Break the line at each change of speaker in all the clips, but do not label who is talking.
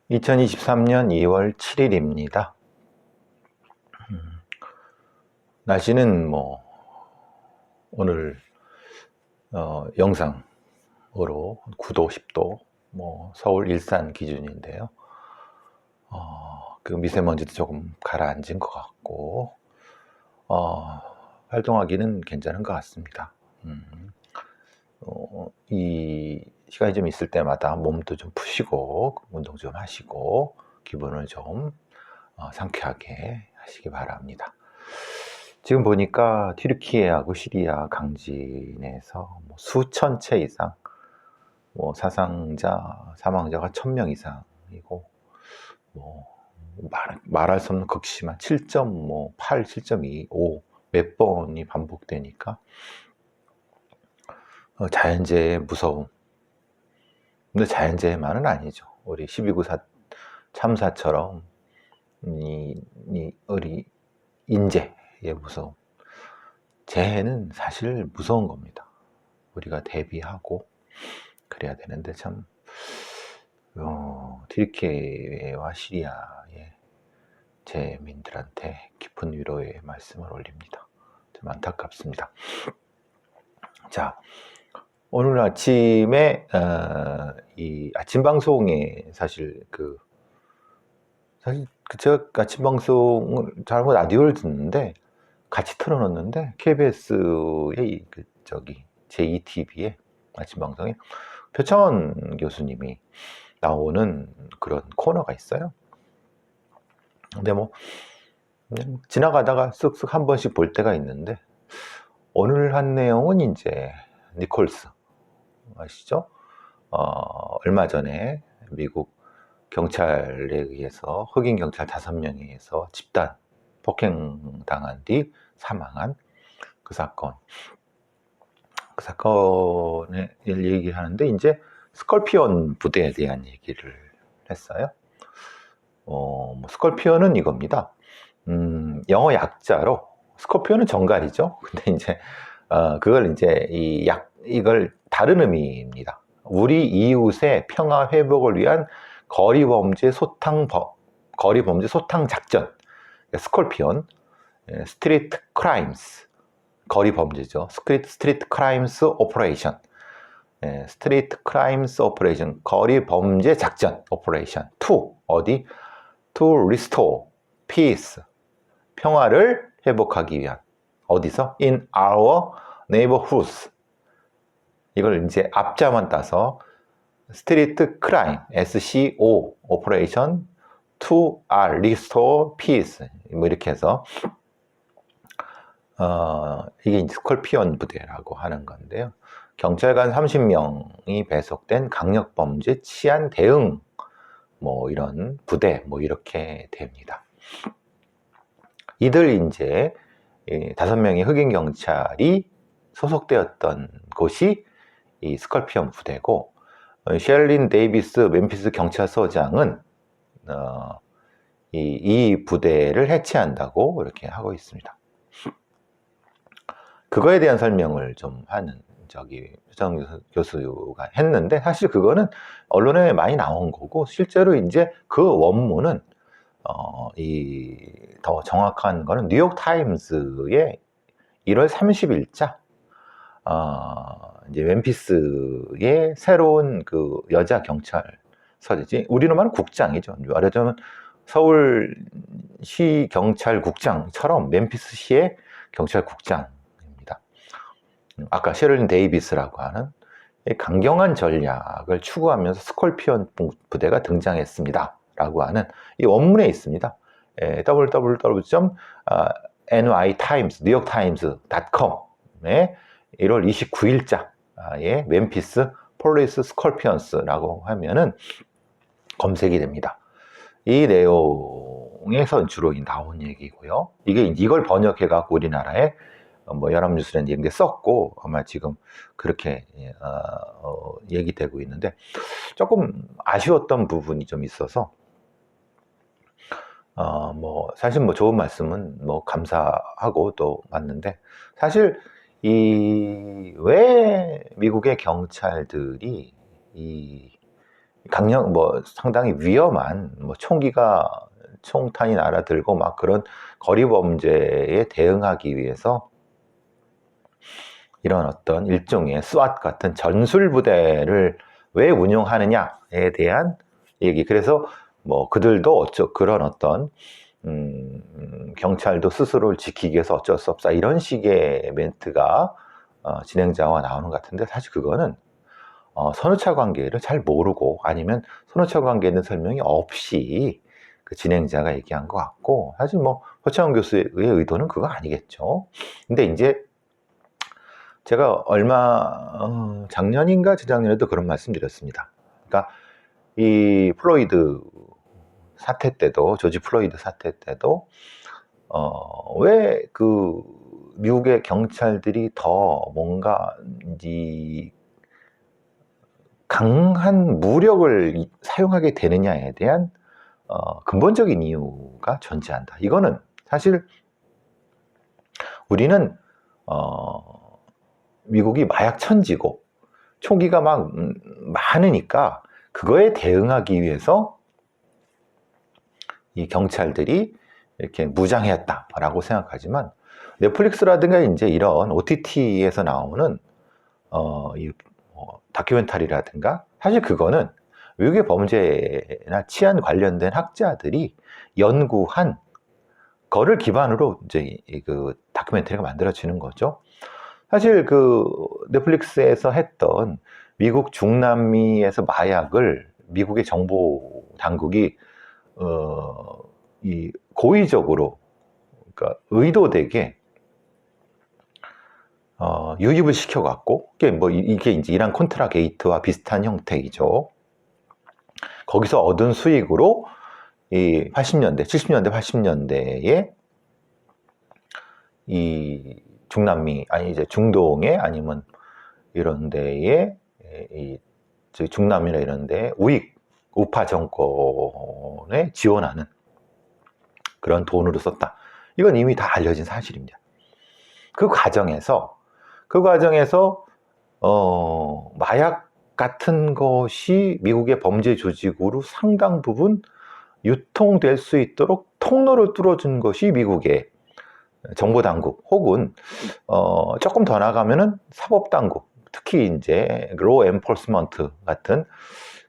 2023년 2월 7일입니다. 날씨는 오늘 영상으로 9도, 10도, 서울, 일산 기준인데요. 그 미세먼지도 조금 가라앉은 것 같고, 활동하기는 괜찮은 것 같습니다. 이 시간이 좀 있을 때마다 몸도 좀 푸시고, 운동 좀 하시고, 기분을 좀 상쾌하게 하시기 바랍니다. 지금 보니까 튀르키예하고 시리아 강진에서 수천 채 이상, 사망자가 1000명 이상이고, 말할 수 없는 극심한 7.8, 7.25 몇 번이 반복되니까 자연재해의 무서움. 근데 자연재해만은 아니죠. 우리 12.94 참사처럼 우리 인재의 무서움. 재해는 사실 무서운 겁니다. 우리가 대비하고 그래야 되는데 참 튀르키예와 시리아의 재민들한테 깊은 위로의 말씀을 올립니다. 좀 안타깝습니다. 자, 오늘 아침에 이 아침 방송에 사실 제가 아침 방송을 잘못 라디오를 듣는데 같이 틀어놓는데 KBS의 제2TV의 아침 방송에 표창원 교수님이 나오는 그런 코너가 있어요. 근데 그냥 지나가다가 쓱쓱 한 번씩 볼 때가 있는데 오늘 한 내용은 이제 니콜스 아시죠? 얼마 전에 미국 경찰에 의해서 흑인 경찰 5명에 의해서 집단 폭행당한 뒤 사망한 그 사건. 그 사건을 얘기를 하는데 이제 스콜피온 부대에 대한 얘기를 했어요. 스콜피온은 이겁니다. 영어 약자로 스콜피온은 정갈이죠. 근데 이제 그걸 이제 이걸 다른 의미입니다. 우리 이웃의 평화 회복을 위한 거리범죄 소탕 작전. 스콜피온, 스트리트 크라임스, 거리범죄죠. 스트리트 크라임스 오퍼레이션, 스트리트 크라임스 오퍼레이션, 거리범죄 작전 오퍼레이션. 어디? To restore peace, 평화를 회복하기 위한. 어디서? In our neighborhoods. 이걸 이제 앞자만 따서 스트리트 크라임, SCO, 오퍼레이션, to restore peace. 이렇게 해서, 이게 이제 스콜피온 부대라고 하는 건데요. 경찰관 30명이 배속된 강력범죄 치안 대응, 이런 부대, 이렇게 됩니다. 이들 이제 5명의 흑인 경찰이 소속되었던 곳이 이 스콜피온 부대고, 셰릴린 데이비스 멤피스 경찰서장은 이 부대를 해체한다고 이렇게 하고 있습니다. 그거에 대한 설명을 좀 하는 표창원 교수가 했는데, 사실 그거는 언론에 많이 나온 거고, 실제로 이제 그 원문은 더 정확한 거는 뉴욕 타임스의 1월 30일자 이제 멤피스의 새로운 그 여자 경찰서지, 우리로 말하면 국장이죠. 말하자면 서울시 경찰국장처럼 멤피스시의 경찰국장입니다. 아까 셰릴린 데이비스라고 하는 강경한 전략을 추구하면서 스콜피온 부대가 등장했습니다 라고 하는 이 원문에 있습니다. www.nytimes, 뉴욕타임스.com에 1월 29일자에 멤피스 폴리스 스콜피언스라고 하면은 검색이 됩니다. 이 내용에서 주로 나온 얘기고요. 이걸 번역해갖고 우리나라에 연합뉴스라는 이런 게 썼고, 아마 지금 그렇게 얘기되고 있는데, 조금 아쉬웠던 부분이 좀 있어서, 사실 좋은 말씀은 감사하고 또 맞는데, 사실 왜 미국의 경찰들이 상당히 위험한 총탄이 날아들고 막 그런 거리 범죄에 대응하기 위해서 이런 어떤 일종의 SWAT 같은 전술 부대를 왜 운용하느냐에 대한 얘기. 그래서 그들도 그런 어떤 경찰도 스스로를 지키기 위해서 어쩔 수 없다, 이런 식의 멘트가 진행자와 나오는 것 같은데, 사실 그거는 선후차 관계를 잘 모르고, 아니면 선후차 관계에 대한 설명이 없이 그 진행자가 얘기한 것 같고, 사실 허창원 교수의 의도는 그거 아니겠죠. 근데 이제 제가 작년인가 재작년에도 그런 말씀 드렸습니다. 그러니까 이 플로이드 사태 때도, 조지 플로이드 사태 때도 왜 그 미국의 경찰들이 더 뭔가 이 강한 무력을 사용하게 되느냐에 대한 근본적인 이유가 존재한다. 이거는 사실 우리는 미국이 마약 천지고 총기가 막 많으니까 그거에 대응하기 위해서 이 경찰들이 이렇게 무장했다라고 생각하지만, 넷플릭스라든가 이제 이런 OTT에서 나오는 다큐멘터리라든가, 사실 그거는 미국의 범죄나 치안 관련된 학자들이 연구한 거를 기반으로 이제 그 다큐멘터리가 만들어지는 거죠. 사실 그 넷플릭스에서 했던 미국 중남미에서 마약을 미국의 정보 당국이 이 고의적으로, 그러니까 의도되게 유입을 시켜갖고, 이게 이제 이란 콘트라 게이트와 비슷한 형태이죠. 거기서 얻은 수익으로 이 80년대, 70년대, 80년대에 이 중남미, 이제 중동에, 아니면 이런 데에, 중남미나 이런 데 우파 정권에 지원하는 그런 돈으로 썼다. 이건 이미 다 알려진 사실입니다. 그 과정에서 마약 같은 것이 미국의 범죄 조직으로 상당 부분 유통될 수 있도록 통로를 뚫어준 것이 미국의 정보당국, 혹은 조금 더 나가면은 사법당국, 특히 이제 로우 엔포스먼트 같은,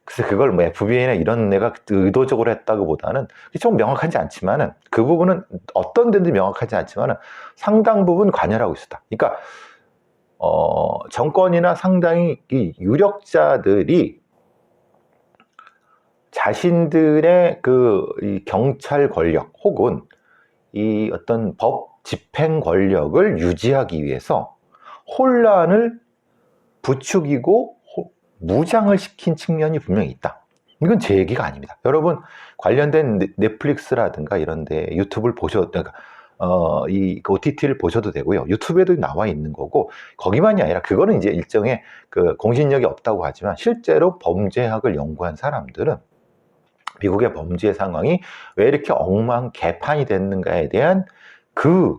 그래서 그걸 FBI나 이런 애가 의도적으로 했다고 보다는 좀 명확하지 않지만은, 그 부분은 어떤 데인지 명확하지 않지만은 상당 부분 관여하고 있었다. 그러니까 정권이나 상당히 이 유력자들이 자신들의 이 경찰 권력, 혹은 이 어떤 법 집행 권력을 유지하기 위해서 혼란을 부추기고 무장을 시킨 측면이 분명히 있다. 이건 제 얘기가 아닙니다. 여러분, 관련된 넷플릭스라든가 이런데 유튜브를 그러니까 이 OTT를 보셔도 되고요. 유튜브에도 나와 있는 거고, 거기만이 아니라 그거는 이제 일종의 그 공신력이 없다고 하지만, 실제로 범죄학을 연구한 사람들은 미국의 범죄 상황이 왜 이렇게 엉망개판이 됐는가에 대한 그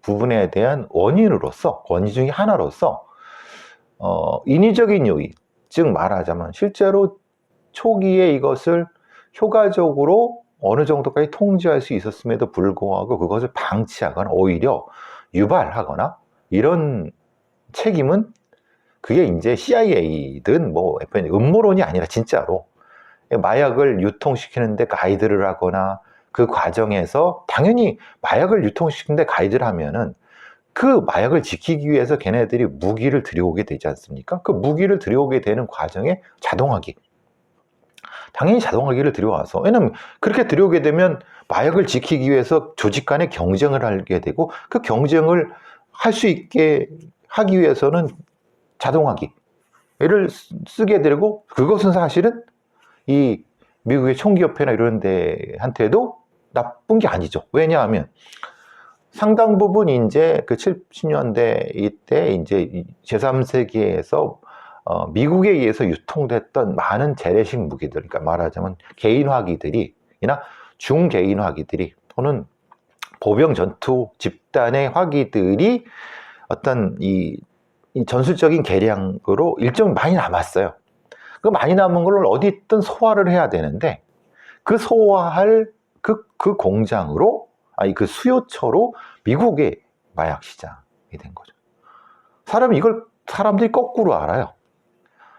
부분에 대한 원인 중에 하나로서 인위적인 요인, 즉 말하자면 실제로 초기에 이것을 효과적으로 어느 정도까지 통제할 수 있었음에도 불구하고 그것을 방치하거나 오히려 유발하거나, 이런 책임은 그게 이제 CIA든 FBI든 음모론이 아니라 진짜로 마약을 유통시키는데 가이드를 하거나, 그 과정에서 당연히 마약을 유통시키는데 가이드를 하면은 그 마약을 지키기 위해서 걔네들이 무기를 들여오게 되지 않습니까? 그 무기를 들여오게 되는 과정에 당연히 자동화기를 들여와서, 왜냐면 그렇게 들여오게 되면 마약을 지키기 위해서 조직 간의 경쟁을 하게 되고, 그 경쟁을 할 수 있게 하기 위해서는 자동화기를 쓰게 되고, 그것은 사실은 이 미국의 총기협회나 이런 데한테도 나쁜 게 아니죠. 왜냐하면 상당 부분 이제 그 70년대 이때 이제 제3세계에서 미국에 의해서 유통됐던 많은 재래식 무기들, 그러니까 말하자면 개인화기들이나 중개인화기들이, 또는 보병 전투 집단의 화기들이 어떤 이 전술적인 개량으로 일정 많이 남았어요. 그 많이 남은 걸 어디 있든 소화를 해야 되는데, 그 소화할 그 공장으로, 아니 그 수요처로 미국의 마약 시장이 된 거죠. 이걸 사람들이 거꾸로 알아요.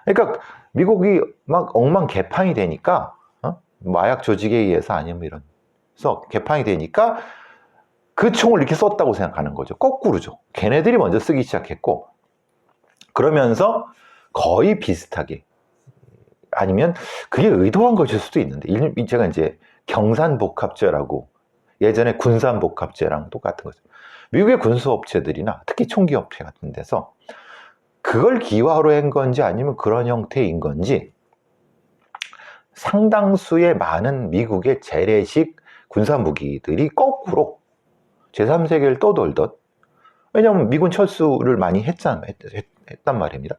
그러니까 미국이 막 엉망개판이 되니까, 마약 조직에 의해서 아니면 이런 개판이 되니까 그 총을 이렇게 썼다고 생각하는 거죠. 거꾸로죠. 걔네들이 먼저 쓰기 시작했고, 그러면서 거의 비슷하게, 아니면 그게 의도한 것일 수도 있는데, 제가 이제 경산복합제라고, 예전에 군산복합제랑 똑같은 거죠. 미국의 군수업체들이나 특히 총기업체 같은 데서 그걸 기화로 한 건지 아니면 그런 형태인 건지, 상당수의 많은 미국의 재래식 군사무기들이 거꾸로 제3세계를 떠돌던, 왜냐하면 미군 철수를 많이 했단 말입니다.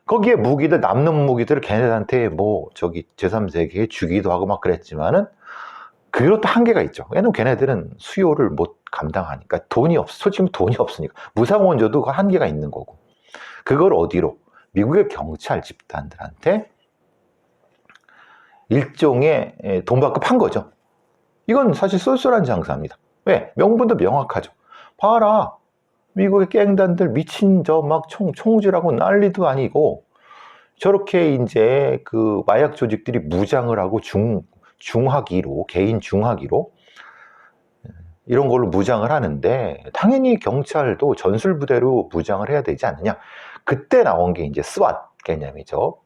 거기에 무기들, 남는 무기들을 걔네들한테 제3세계에 주기도 하고 막 그랬지만은, 그것도 한계가 있죠. 왜냐면 걔네들은 수요를 못 감당하니까, 솔직히 돈이 없으니까. 무상원조도 그 한계가 있는 거고. 그걸 어디로? 미국의 경찰 집단들한테 일종의 돈 받고 판 거죠. 이건 사실 쏠쏠한 장사입니다. 왜? 명분도 명확하죠. 봐라, 미국의 갱단들 미친 막 총질하고 난리도 아니고, 저렇게 이제 그 마약 조직들이 무장을 하고 중화기로, 개인 중화기로 이런 걸로 무장을 하는데, 당연히 경찰도 전술부대로 무장을 해야 되지 않느냐. 그때 나온 게 이제 스왓 개념이죠.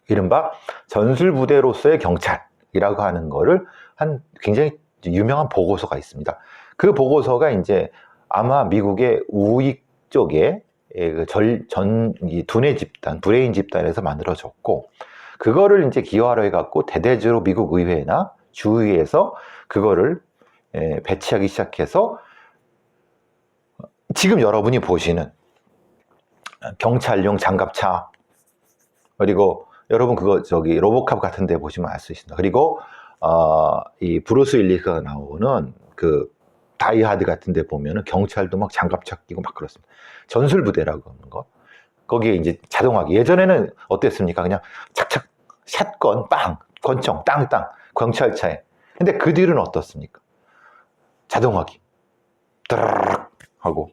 이른바 전술부대로서의 경찰이라고 하는 거를 한 굉장히 유명한 보고서가 있습니다. 그 보고서가 이제 아마 미국의 우익 쪽에 두뇌 집단, 브레인 집단에서 만들어졌고, 그거를 이제 기화로 해갖고 대대적으로 미국 의회나 주의회에서 그거를 배치하기 시작해서, 지금 여러분이 보시는 경찰용 장갑차, 그리고 여러분 그거 로보캅 같은 데 보시면 알 수 있습니다. 그리고 이 브루스 윌리스가 나오는 그 다이하드 같은 데 보면은 경찰도 막 장갑차 끼고 막 그렇습니다. 전술부대라고 하는 거. 거기에 이제 자동화기. 예전에는 어땠습니까? 그냥 착착, 샷건, 빵, 권총, 땅땅, 경찰차에. 근데 그 뒤는 어떻습니까? 자동화기. 드르륵 하고.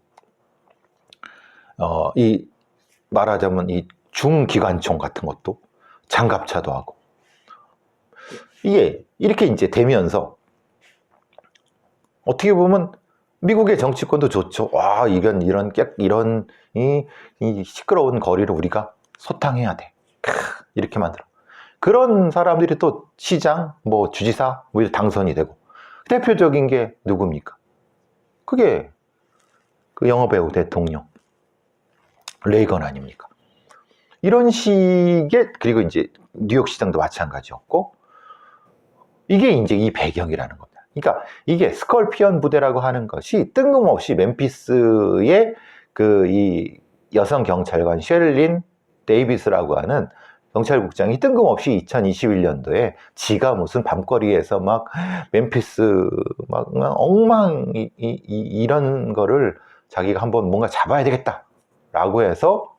말하자면 이 중기관총 같은 것도 장갑차도 하고. 이게 이렇게 이제 되면서 어떻게 보면 미국의 정치권도 좋죠. 와, 이런 이 시끄러운 거리를 우리가 소탕해야 돼. 이렇게 만들어. 그런 사람들이 또 시장, 주지사, 당선이 되고. 대표적인 게 누굽니까? 그게 그 영화배우 대통령 레이건 아닙니까? 이런 식의, 그리고 이제 뉴욕 시장도 마찬가지였고, 이게 이제 이 배경이라는 겁니다. 그러니까 이게 스컬피언 부대라고 하는 것이 뜬금없이 멤피스의 이 여성 경찰관 셰릴린 데이비스라고 하는 경찰국장이 뜬금없이 2021년도에 지가 무슨 밤거리에서 막 멤피스 막 이런 거를 자기가 한번 뭔가 잡아야 되겠다라고 해서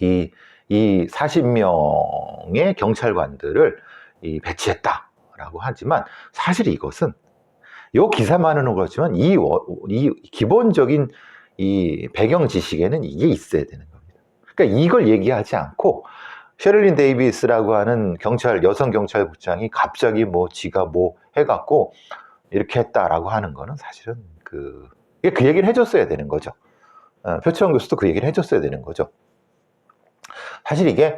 이 40명의 경찰관들을 배치했다라고 하지만, 사실 이것은 이 기사만은 그렇지만 이 기본적인 이 배경 지식에는 이게 있어야 되는 겁니다. 그러니까 이걸 얘기하지 않고 셰릴린 데이비스라고 하는 여성 경찰국장이 갑자기 지가 해갖고 이렇게 했다라고 하는 거는 사실은 그 얘기를 해줬어야 되는 거죠. 표창원 교수도 그 얘기를 해줬어야 되는 거죠. 사실 이게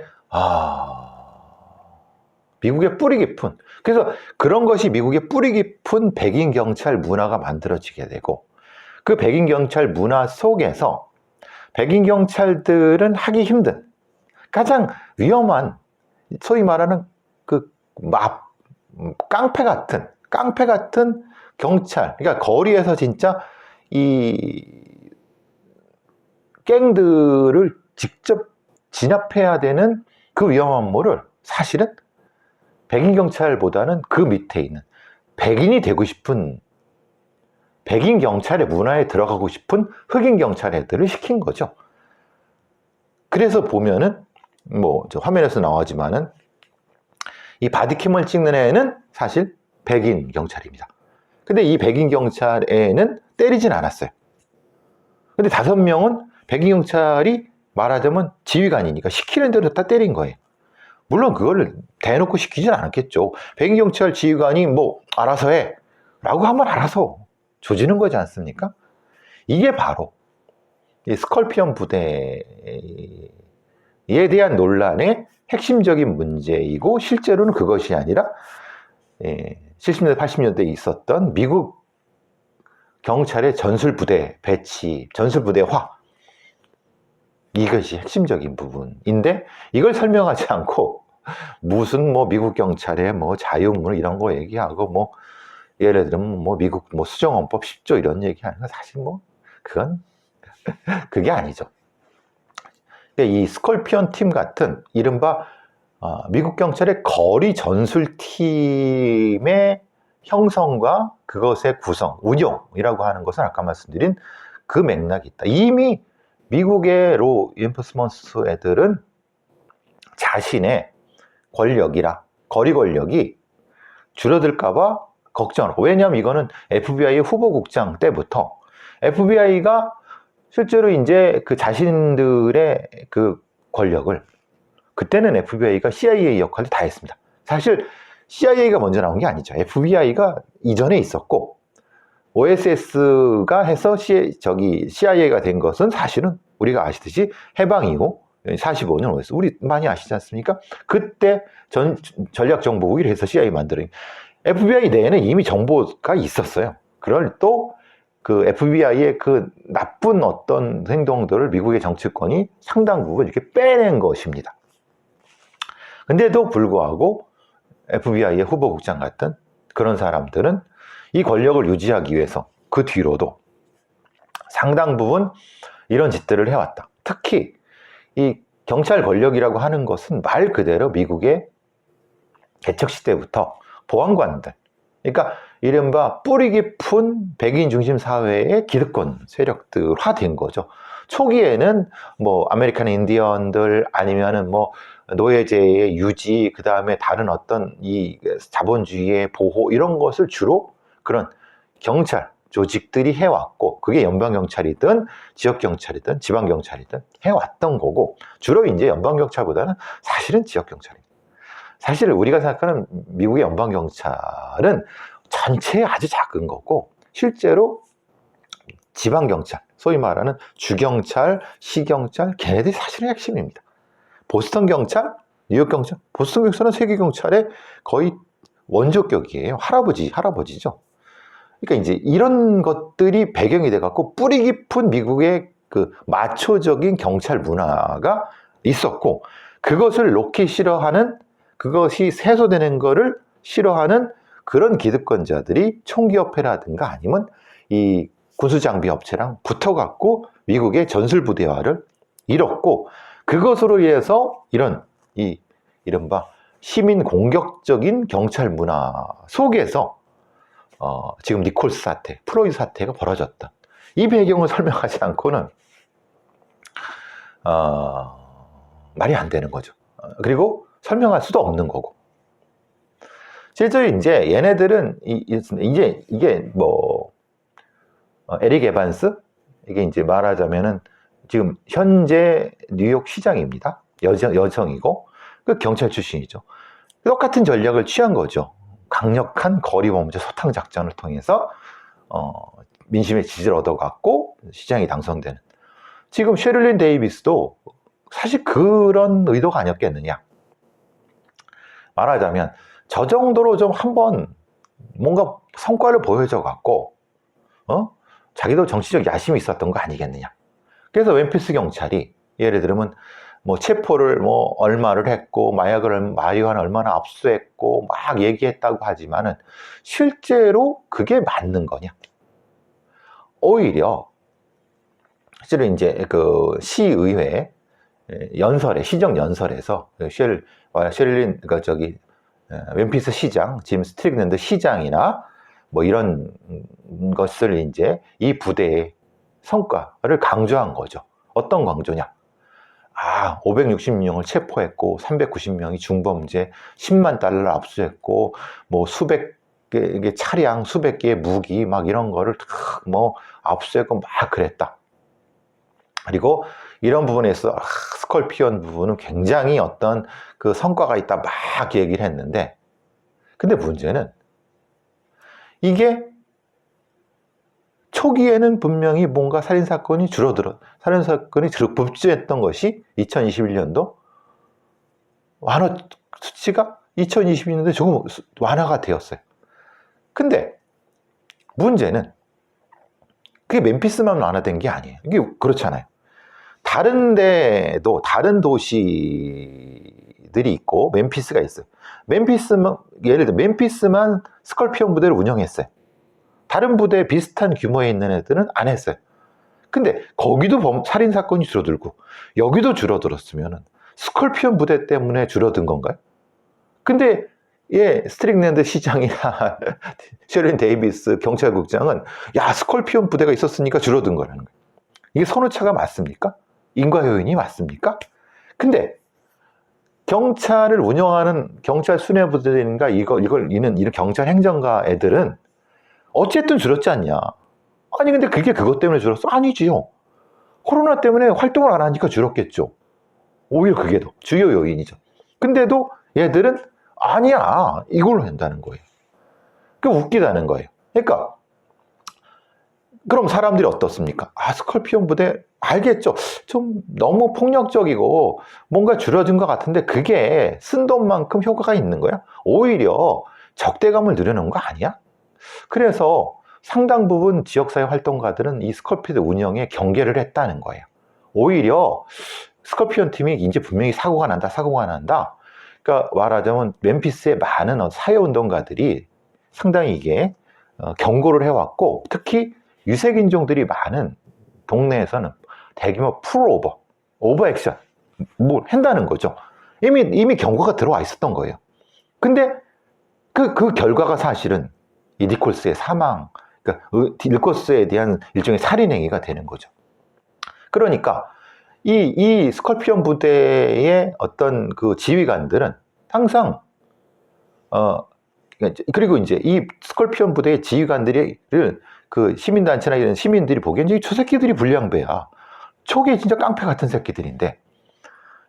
미국의 뿌리 깊은, 그래서 그런 것이 미국의 뿌리 깊은 백인 경찰 문화가 만들어지게 되고, 그 백인 경찰 문화 속에서 백인 경찰들은 하기 힘든 가장 위험한, 소위 말하는 깡패 같은 경찰, 그러니까 거리에서 진짜 이 갱들을 직접 진압해야 되는 그 위험함을 사실은 백인 경찰보다는 그 밑에 있는 백인이 되고 싶은, 백인 경찰의 문화에 들어가고 싶은 흑인 경찰 애들을 시킨 거죠. 그래서 보면은 뭐 저 화면에서 나오지만은 이 바디캠을 찍는 애는 사실 백인 경찰입니다. 근데 이 백인 경찰에는 때리진 않았어요. 근데 5명은 백인 경찰이 말하자면 지휘관이니까 시키는 대로 다 때린 거예요. 물론 그걸 대놓고 시키진 않았겠죠. 백인 경찰 지휘관이 뭐 알아서 해 라고 하면 알아서 조지는 거지 않습니까? 이게 바로 이 스컬피언 부대에 대한 논란의 핵심적인 문제이고, 실제로는 그것이 아니라 70년대 80년대에 있었던 미국 경찰의 전술부대 배치, 전술부대화, 이것이 핵심적인 부분인데, 이걸 설명하지 않고 무슨 뭐 미국 경찰의 뭐 자유문 이런 거 얘기하고, 뭐 예를 들면 뭐 미국 뭐 수정헌법 10조 이런 얘기하는 건 사실 뭐 그건 그게 아니죠. 이 스콜피언 팀 같은 이른바 미국 경찰의 거리 전술팀의 형성과 그것의 구성, 운용이라고 하는 것은 아까 말씀드린 그 맥락이 있다. 이미 미국의 로 엔포스먼트 애들은 자신의 권력이라, 거리 권력이 줄어들까봐 걱정하고, 왜냐하면 이거는 FBI 후보국장 때부터 FBI가 실제로 이제 그 자신들의 그 권력을, 그때는 FBI가 CIA 역할을 다 했습니다. 사실 CIA가 먼저 나온 게 아니죠. FBI가 이전에 있었고, OSS가 해서 CIA가 된 것은 사실은 우리가 아시듯이 해방 이후 45년 OS, 우리 많이 아시지 않습니까? 그때 전략정보국을 해서 CIA 만들어요. FBI 내에는 이미 정보가 있었어요. 그걸 또 그 FBI의 그 나쁜 어떤 행동들을 미국의 정치권이 상당 부분 이렇게 빼낸 것입니다. 근데도 불구하고 FBI의 후보국장 같은 그런 사람들은 이 권력을 유지하기 위해서 그 뒤로도 상당 부분 이런 짓들을 해왔다. 특히 이 경찰 권력이라고 하는 것은 말 그대로 미국의 개척시대부터 보안관들, 그러니까 이른바 뿌리 깊은 백인 중심 사회의 기득권 세력들화된 거죠. 초기에는 뭐 아메리칸 인디언들 아니면은 뭐 노예제의 유지, 그 다음에 다른 어떤 이 자본주의의 보호, 이런 것을 주로 그런 경찰 조직들이 해왔고, 그게 연방경찰이든 지역경찰이든 지방경찰이든 해왔던 거고, 주로 이제 연방경찰보다는 사실은 지역경찰입니다. 사실 우리가 생각하는 미국의 연방경찰은 전체에 아주 작은 거고, 실제로 지방경찰, 소위 말하는 주경찰, 시경찰, 걔네들이 사실은 핵심입니다. 보스턴 경찰, 뉴욕 경찰, 보스턴 경찰은 세계 경찰의 거의 원조격이에요. 할아버지죠. 그러니까 이제 이런 것들이 배경이 돼갖고 뿌리 깊은 미국의 그 마초적인 경찰 문화가 있었고, 그것을 놓기 싫어하는, 그것이 해소되는 거를 싫어하는 그런 기득권자들이 총기협회라든가 아니면 이 군수장비 업체랑 붙어갖고 미국의 전술부대화를 이뤘고, 그것으로 인해서 이런 이른바 시민 공격적인 경찰 문화 속에서 지금 니콜스 사태, 플로이드 사태가 벌어졌다. 이 배경을 설명하지 않고는 말이 안 되는 거죠. 그리고 설명할 수도 없는 거고. 실제로 이제 얘네들은 이제 이게 뭐 에릭 에반스, 이게 이제 말하자면은 지금 현재 뉴욕 시장입니다. 여성이고 그 경찰 출신이죠. 똑같은 전략을 취한 거죠. 강력한 거리범죄 소탕 작전을 통해서 민심의 지지를 얻어갖고 시장이 당선되는. 지금 셰릴린 데이비스도 사실 그런 의도가 아니었겠느냐. 말하자면 저 정도로 좀 한번 뭔가 성과를 보여줘 갖고 자기도 정치적 야심이 있었던 거 아니겠느냐. 그래서 멤피스 경찰이 예를 들면 뭐 체포를 뭐 얼마를 했고 마리화나 얼마나 압수했고 막 얘기했다고 하지만은 실제로 그게 맞는 거냐. 오히려 실제로 이제 그 시의회 연설에, 시정 연설에서 셰릴린 멤피스 시장, 짐 스트릭랜드 시장이나 뭐 이런 것을 이제 이 부대의 성과를 강조한 거죠. 어떤 강조냐? 아, 560명을 체포했고 390명이 중범죄, 10만 달러를 압수했고 뭐 수백 개의 차량, 수백 개의 무기 막 이런 거를 뭐 압수했고 막 그랬다. 그리고 이런 부분에서 스콜피온 부분은 굉장히 어떤 그 성과가 있다 막 얘기를 했는데, 근데 문제는 이게 초기에는 분명히 뭔가 살인사건이 살인사건이 급증했던 것이 2021년도 완화 수치가 2022년도에 조금 완화가 되었어요. 근데 문제는 그게 멤피스만 완화된 게 아니에요. 이게 그렇잖아요. 다른 데도 다른 도시들이 있고 멤피스가 있어요. 멤피스만, 예를 들어 멤피스만 스콜피온 부대를 운영했어요. 다른 부대 비슷한 규모에 있는 애들은 안 했어요. 근데 거기도 살인사건이 줄어들고 여기도 줄어들었으면 스콜피온 부대 때문에 줄어든 건가요? 근데 스트릭랜드 시장이나 셰린 데이비스 경찰국장은 야, 스콜피온 부대가 있었으니까 줄어든 거라는 거예요. 이게 선후차가 맞습니까? 인과 요인이 맞습니까? 근데 경찰을 운영하는 경찰 수뇌부대인가 이런 경찰 행정가 애들은 어쨌든 줄었지 않냐? 아니 근데 그게 그것 때문에 줄었어? 아니지요. 코로나 때문에 활동을 안 하니까 줄었겠죠. 오히려 그게 더 주요 요인이죠. 근데도 얘들은 아니야, 이걸로 한다는 거예요. 그게 웃기다는 거예요. 그러니까 그럼 사람들이 어떻습니까? 아, 스콜피온 부대 알겠죠. 좀 너무 폭력적이고 뭔가 줄어든 것 같은데 그게 쓴 돈만큼 효과가 있는 거야? 오히려 적대감을 늘려놓은 거 아니야? 그래서 상당 부분 지역사회 활동가들은 이 스콜피온 운영에 경계를 했다는 거예요. 오히려 스콜피온 팀이 이제 분명히 사고가 난다. 그러니까 말하자면 멤피스의 많은 사회운동가들이 상당히 이게 경고를 해왔고, 특히 유색인종들이 많은 동네에서는 대규모 오버액션 뭐 한다는 거죠. 이미 경고가 들어와 있었던 거예요. 근데 그 결과가 사실은 이 니콜스의 사망, 그러니까 니콜스에 대한 일종의 살인행위가 되는 거죠. 그러니까 이 스콜피온 부대의 어떤 그 지휘관들은 항상 그리고 이제 이 스콜피온 부대의 지휘관들을 그 시민단체나 이런 시민들이 보기엔 저 새끼들이 불량배야. 초기에 진짜 깡패 같은 새끼들인데,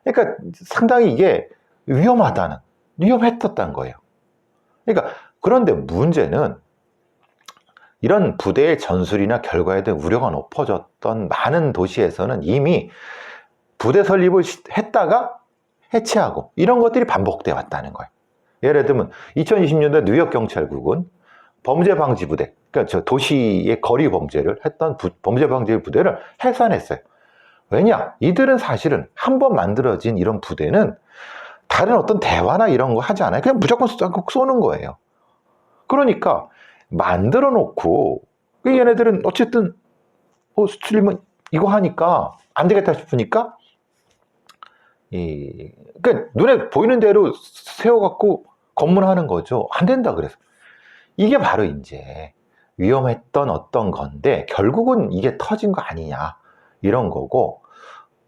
그러니까 상당히 이게 위험했었다는 거예요. 그러니까 그런데 문제는 이런 부대의 전술이나 결과에 대한 우려가 높아졌던 많은 도시에서는 이미 부대 설립을 했다가 해체하고 이런 것들이 반복돼 왔다는 거예요. 예를 들면 2020년대 뉴욕 경찰국은 범죄방지부대, 그러니까 저 도시의 거리 범죄를 했던 범죄방지 부대를 해산했어요. 왜냐? 이들은 사실은 한번 만들어진 이런 부대는 다른 어떤 대화나 이런 거 하지 않아요. 그냥 무조건 쏘는 거예요. 그러니까 만들어 놓고 얘네들은 어쨌든 수출리면 이거 하니까 안 되겠다 싶으니까 그러니까 눈에 보이는 대로 세워갖고 검문하는 거죠. 안 된다 그래서. 이게 바로 이제 위험했던 어떤 건데 결국은 이게 터진 거 아니냐 이런 거고,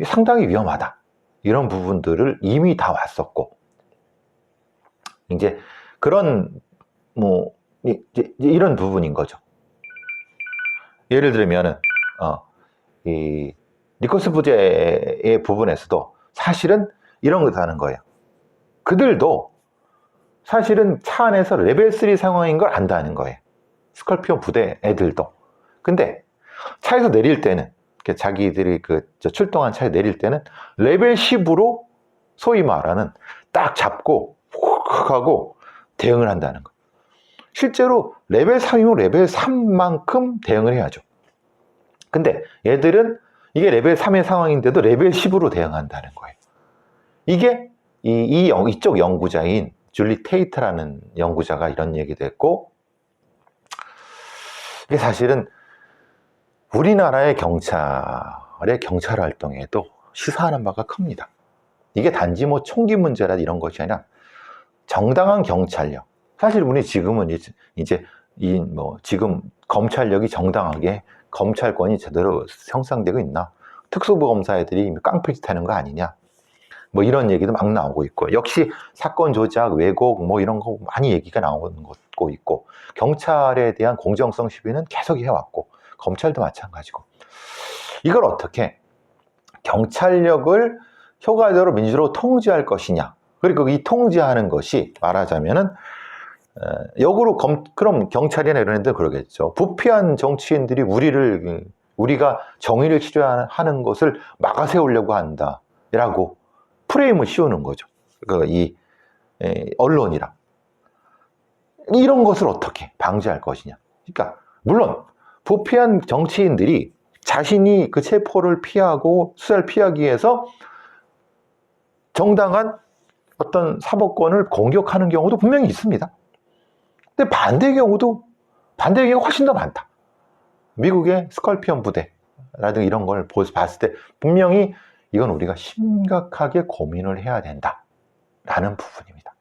상당히 위험하다 이런 부분들을 이미 다 왔었고, 이제 그런 뭐 이런 부분인 거죠. 예를 들면은 이 니콜스 부재의 부분에서도 사실은 이런 거 하는 거예요. 그들도 사실은 차 안에서 레벨 3 상황인 걸 안다는 거예요. 스콜피온 부대 애들도. 근데 차에서 내릴 때는, 자기들이 출동한 차에 내릴 때는 레벨 10으로 소위 말하는 딱 잡고 훅 하고 대응을 한다는 거예요. 실제로 레벨 3이면 레벨 3만큼 대응을 해야죠. 근데 얘들은 이게 레벨 3의 상황인데도 레벨 10으로 대응한다는 거예요. 이게 이쪽 연구자인 줄리 테이트라는 연구자가 이런 얘기도 했고, 이게 사실은 우리나라의 경찰의 경찰 활동에도 시사하는 바가 큽니다. 이게 단지 뭐 총기 문제라 이런 것이 아니라 정당한 경찰력. 사실 우리 지금은 이제 지금 검찰력이 정당하게 검찰권이 제대로 형성되고 있나? 특수보검사애들이 깡패짓 하는 거 아니냐, 뭐 이런 얘기도 막 나오고 있고, 역시 사건 조작, 왜곡 뭐 이런 거 많이 얘기가 나오는 것도 있고, 경찰에 대한 공정성 시비는 계속 해왔고, 검찰도 마찬가지고, 이걸 어떻게 경찰력을 효과적으로 민주적으로 통제할 것이냐, 그리고 이 통제하는 것이 말하자면은 역으로 그럼 경찰이나 이런 애들 그러겠죠. 부패한 정치인들이 우리가 정의를 실현하는 것을 막아 세우려고 한다라고 프레임을 씌우는 거죠. 이 언론이랑. 이런 것을 어떻게 방지할 것이냐. 그러니까 물론 부패한 정치인들이 자신이 그 체포를 피하고 수사를 피하기 위해서 정당한 어떤 사법권을 공격하는 경우도 분명히 있습니다. 근데 반대의 경우가 훨씬 더 많다. 미국의 스컬피언 부대라든가 이런 걸 봤을 때 분명히 이건 우리가 심각하게 고민을 해야 된다라는 부분입니다.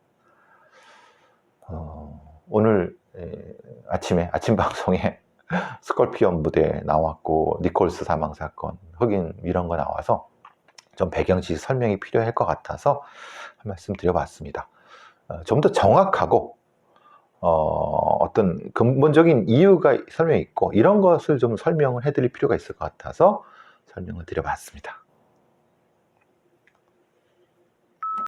오늘 아침 방송에 스컬피언 부대 나왔고, 니콜스 사망 사건, 흑인 이런 거 나와서 좀 배경 지식 설명이 필요할 것 같아서 한 말씀 드려봤습니다. 좀 더 정확하고 어떤 근본적인 이유가 설명이 있고, 이런 것을 좀 설명을 해드릴 필요가 있을 것 같아서 설명을 드려봤습니다.